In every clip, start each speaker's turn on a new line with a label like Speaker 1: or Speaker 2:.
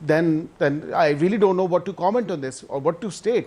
Speaker 1: then I really don't know what to comment on this or what to state,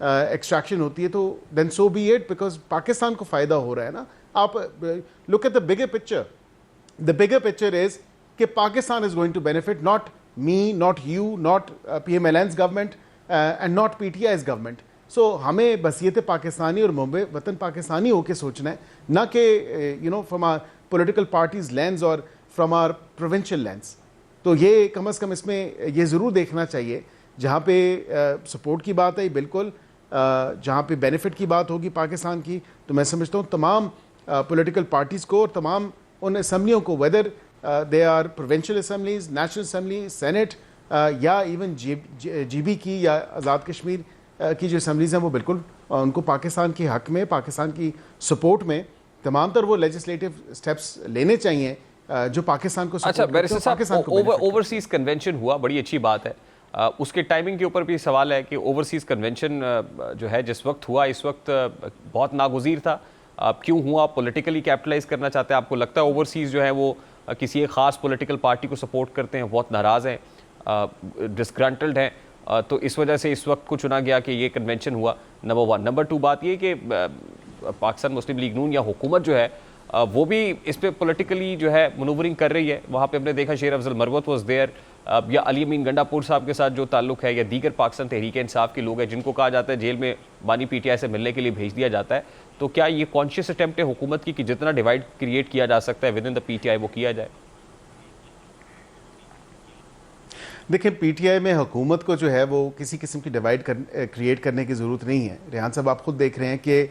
Speaker 1: extraction ہوتی ہے تو then so be it, because Pakistan کو فائدہ ہو رہا ہے نا. آپ look at the bigger picture. The bigger picture is کہ Pakistan is going to benefit, not me, not you, not PMLN's government and not PTI's government. So ہمیں بصیت پاکستانی اور محب وطن پاکستانی ہو کے سوچنا ہے, نہ کہ from our political parties lens اور from our provincial lens. تو یہ کم از کم اس میں یہ ضرور دیکھنا چاہیے جہاں پہ سپورٹ کی بات ہے, بالکل جہاں پہ بینیفٹ کی بات ہوگی پاکستان کی, تو میں سمجھتا ہوں تمام پولیٹیکل پارٹیز کو اور تمام ان اسمبلیوں کو, whether they are provincial assemblies, national assembly, senate یا ایون جی بی کی یا آزاد کشمیر کی جو اسمبلیز ہیں, وہ بالکل ان کو پاکستان کے حق میں, پاکستان کی سپورٹ میں تمام تر وہ لیجسلیٹو اسٹیپس لینے چاہیے جو پاکستان کو
Speaker 2: اچھا بیرسٹر صاحب, اوورسیز کنونشن ہوا, بڑی اچھی بات ہے. اس کے ٹائمنگ کے اوپر بھی سوال ہے کہ اوورسیز کنونشن جو ہے جس وقت ہوا اس وقت بہت ناگزیر تھا. کیوں ہوا؟ پولیٹیکلی کیپٹلائز کرنا چاہتے ہیں؟ آپ کو لگتا ہے اوورسیز جو ہے وہ کسی ایک خاص پولیٹیکل پارٹی کو سپورٹ کرتے ہیں, بہت ناراض ہیں, ڈسگرنٹلڈ ہیں, تو اس وجہ سے اس وقت کو چنا گیا کہ یہ کنونشن ہوا؟ نمبر 1. نمبر 2 بات یہ کہ پاکستان مسلم لیگ نون یا حکومت جو ہے وہ بھی اس پہ پولیٹیکلی جو ہے منورنگ کر رہی ہے. وہاں پہ ہم نے دیکھا شیر افضل مروت واز دیئر, یا علی امین گنڈا پور صاحب کے ساتھ جو تعلق ہے, یا دیگر پاکستان تحریک انصاف کے لوگ ہیں جن کو کہا جاتا ہے جیل میں بانی پی ٹی آئی سے ملنے کے لیے بھیج دیا جاتا ہے. تو کیا یہ کانشیس اٹیمپٹ ہے حکومت کی کہ جتنا ڈیوائڈ کریٹ کیا جا سکتا ہے with in the P T I وہ کیا جائے؟
Speaker 1: دیکھیں, پی ٹی آئی میں حکومت کو جو ہے وہ کسی قسم کی ڈیوائڈ کریٹ کرنے کی ضرورت نہیں ہے. ریحان صاحب آپ خود دیکھ رہے ہیں کہ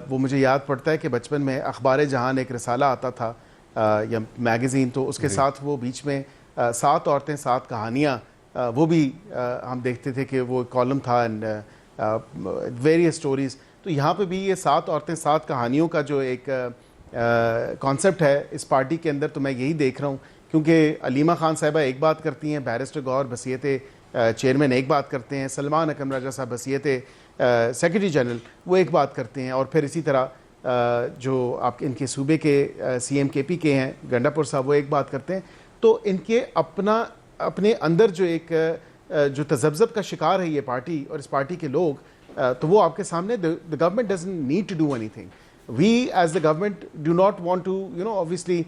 Speaker 1: وہ مجھے یاد پڑتا ہے کہ بچپن میں اخبار جہان ایک رسالہ آتا تھا یا میگزین, تو اس کے ساتھ وہ بیچ میں 7 عورتیں 7 کہانیاں وہ بھی ہم دیکھتے تھے کہ وہ کالم تھا, اینڈ ویریس اسٹوریز. تو یہاں پہ بھی یہ 7 عورتیں 7 کہانیوں کا جو ایک کانسیپٹ ہے اس پارٹی کے اندر, تو میں یہی دیکھ رہا ہوں. کیونکہ علیمہ خان صاحبہ ایک بات کرتی ہیں, بیرسٹر گور بصیت چیئرمین ایک بات کرتے ہیں, سلمان اکرم راجہ صاحب بصیت سیکرٹری جنرل وہ ایک بات کرتے ہیں, اور پھر اسی طرح جو آپ ان کے صوبے کے سی ایم کے پی کے ہیں گنڈا پور صاحب وہ ایک بات کرتے ہیں. تو ان کے اپنے اندر جو ایک جو تذبذب کا شکار ہے یہ پارٹی اور اس پارٹی کے لوگ, تو وہ آپ کے سامنے the government doesn't need to do anything. We as the government do not want to obviously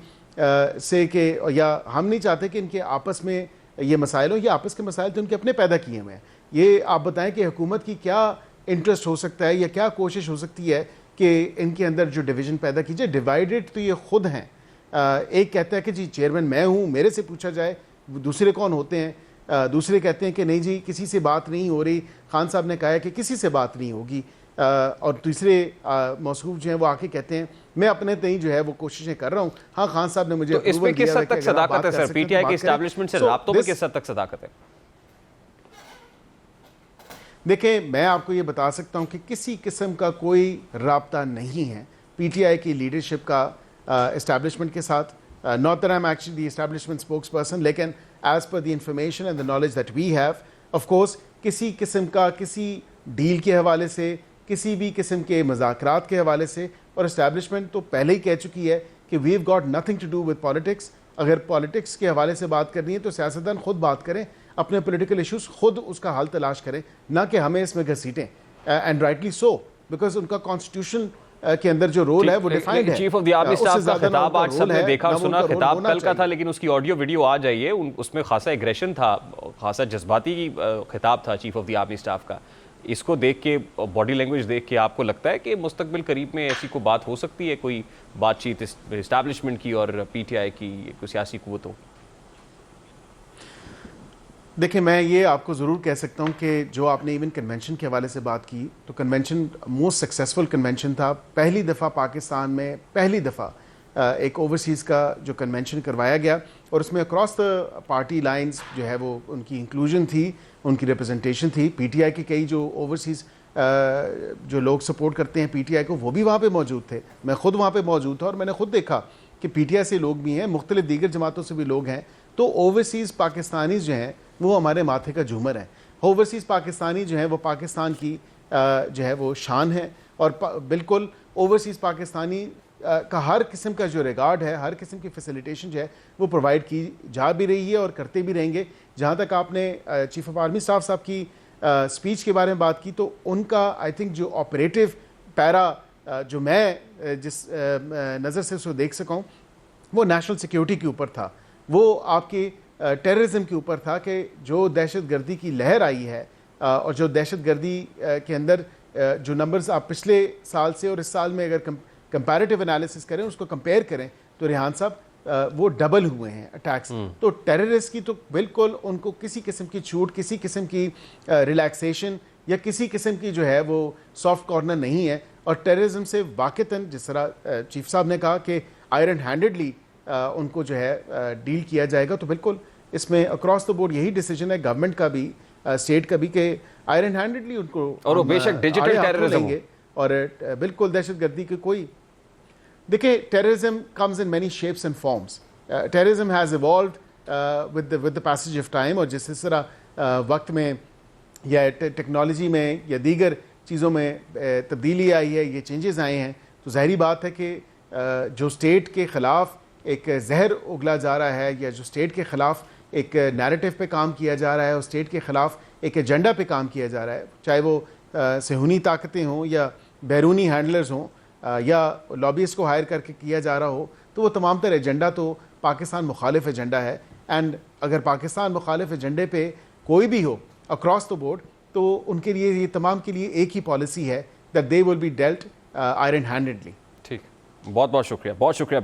Speaker 1: say کہ, یا ہم نہیں چاہتے کہ ان کے آپس میں یہ مسائل ہوں. یہ آپس کے مسائل تو ان کے اپنے پیدا کیے ہوئے ہیں. یہ آپ بتائیں کہ حکومت کی کیا انٹرسٹ ہو سکتا ہے یا کیا کوشش ہو سکتی ہے کہ ان کے اندر جو ڈویژن پیدا کیجیے. ڈیوائیڈڈ تو یہ خود ہیں. ایک کہتا ہے کہ جی چیئرمین میں ہوں, میرے سے پوچھا جائے. دوسرے کون ہوتے ہیں؟ دوسرے کہتے ہیں کہ نہیں جی کسی سے بات نہیں ہو رہی, خان صاحب نے کہا ہے کہ کسی سے بات نہیں ہوگی. اور دوسرے موصوف جو ہیں وہ آ کے کہتے ہیں میں اپنے تئیں جو ہے وہ کوششیں کر رہا ہوں, ہاں خان صاحب نے مجھے.
Speaker 2: تو اس میں کس حد تک صداقت ہے سر؟ پی ٹی آئی کے اسٹیبلشمنٹ سے رابطوں میں کس حد تک صداقت ہے؟
Speaker 1: دیکھیں, میں آپ کو یہ بتا سکتا ہوں کہ کسی قسم کا کوئی رابطہ نہیں ہے پی ٹی آئی کی لیڈرشپ کا اسٹیبلشمنٹ کے ساتھ. not that I'm actually the establishment spokesperson, لیکن as per the information and the knowledge that we have, of course کسی قسم کا کسی ڈیل کے حوالے سے, کسی بھی قسم کے مذاکرات کے حوالے سے, اور اسٹیبلشمنٹ تو پہلے ہی کہہ چکی ہے کہ we've got nothing to do with politics. اگر پالیٹکس کے حوالے سے بات کرنی ہے تو سیاستدان خود بات کریں, اپنے پولیٹیکل ایشوز خود اس کا حل تلاش کریں, نہ کہ ہمیں اس میں گھسیٹیں. اینڈ رائٹلی سو, بیکاز ان کا کانسٹیٹیوشن کے اندر جو رول ہے وہ ڈیفائنڈ ہے.
Speaker 2: Chief of the army staff کا خطاب آج سب نے دیکھا اور سنا. خطاب کل کا تھا لیکن اس کی آڈیو ویڈیو آ جائیے, اس میں خاصا ایگریشن تھا, خاصا جذباتی خطاب تھا chief of the army staff کا. اس کو دیکھ کے, باڈی لینگویج دیکھ کے آپ کو لگتا ہے کہ مستقبل قریب میں ایسی کوئی بات ہو سکتی ہے, کوئی بات چیت اسٹیبلشمنٹ کی اور پی ٹی آئی کی کوئی سیاسی قوتوں؟
Speaker 1: دیکھیں, میں یہ آپ کو ضرور کہہ سکتا ہوں کہ جو آپ نے ایون کنونشن کے حوالے سے بات کی, تو کنونشن موسٹ سکسیسفل کنونشن تھا. پہلی دفعہ پاکستان میں پہلی دفعہ ایک اوورسیز کا جو کنونشن کروایا گیا, اور اس میں اکراس دا پارٹی لائنز جو ہے وہ ان کی انکلوژن تھی, ان کی ریپرزنٹیشن تھی. پی ٹی آئی کے کئی جو اوورسیز جو لوگ سپورٹ کرتے ہیں پی ٹی آئی کو, وہ بھی وہاں پہ موجود تھے. میں خود وہاں پہ موجود تھا اور میں نے خود دیکھا کہ پی ٹی آئی سے لوگ بھی ہیں, مختلف دیگر جماعتوں سے بھی لوگ ہیں. تو اوورسیز پاکستانیز جو ہیں وہ ہمارے ماتھے کا جھومر ہیں. اوورسیز پاکستانی جو ہیں وہ پاکستان کی جو ہے وہ شان ہے, اور بالکل اوورسیز پاکستانی کا ہر قسم کا جو ریگارڈ ہے, ہر قسم کی فیسیلیٹیشن جو ہے وہ پرووائڈ کی جا بھی رہی ہے اور کرتے بھی رہیں گے. جہاں تک آپ نے چیف آف آرمی اسٹاف صاحب کی اسپیچ کے بارے میں بات کی تو ان کا آئی تھنک جو آپریٹو پیرا جو میں جس نظر سے اس کو دیکھ سکا ہوں وہ نیشنل سیکیورٹی کے اوپر تھا، وہ آپ کے ٹیررزم کے اوپر تھا کہ جو دہشت گردی کی لہر آئی ہے اور جو دہشت گردی کے اندر جو نمبرز آپ پچھلے سال سے اور اس سال میں اگر کمپیریٹیو انالیسس کریں اس کو کمپیئر کریں تو ریحان صاحب وہ ڈبل ہوئے ہیں اٹیکس. تو ٹیررسٹ کی تو بالکل ان کو کسی قسم کی چھوٹ، کسی قسم کی ریلیکسیشن یا کسی قسم کی جو ہے وہ سافٹ کارنر نہیں ہے. اور ٹیررزم سے واقعتاً جس طرح چیف صاحب نے کہا کہ آئرن ہینڈڈلی ان کو جو ہے ڈیل کیا جائے گا، تو بالکل اس میں اکراس دا بورڈ یہی ڈیسیجن ہے گورنمنٹ کا بھی، اسٹیٹ کا بھی، کہ آئرن ہینڈڈلی ان کو
Speaker 2: اور وہ بے شک ڈیجیٹل ٹیررزم
Speaker 1: گے. اور بالکل دہشت گردی کے کوئی دیکھیں terrorism comes in many shapes and forms. Terrorism has evolved with the passage of time, اور جس طرح وقت میں یا ٹیکنالوجی میں یا دیگر چیزوں میں تبدیلی آئی ہے، یہ چینجز آئے ہیں، تو ظاہری بات ہے کہ جو اسٹیٹ کے خلاف ایک زہر اگلا جا رہا ہے یا جو اسٹیٹ کے خلاف ایک نیریٹو پہ کام کیا جا رہا ہے اور اسٹیٹ کے خلاف ایک ایجنڈا پہ کام کیا جا رہا ہے، چاہے وہ صہیونی طاقتیں ہوں یا بیرونی ہینڈلرز ہوں یا لابیز کو ہائر کر کے کیا جا رہا ہو، تو وہ تمام تر ایجنڈا تو پاکستان مخالف ایجنڈا ہے. اینڈ اگر پاکستان مخالف ایجنڈے پہ کوئی بھی ہو اکراس دا بورڈ تو ان کے لیے یہ تمام کے لیے ایک ہی پالیسی ہے that they will be dealt iron handedly.
Speaker 2: ٹھیک، بہت بہت شکریہ، بہت شکریہ.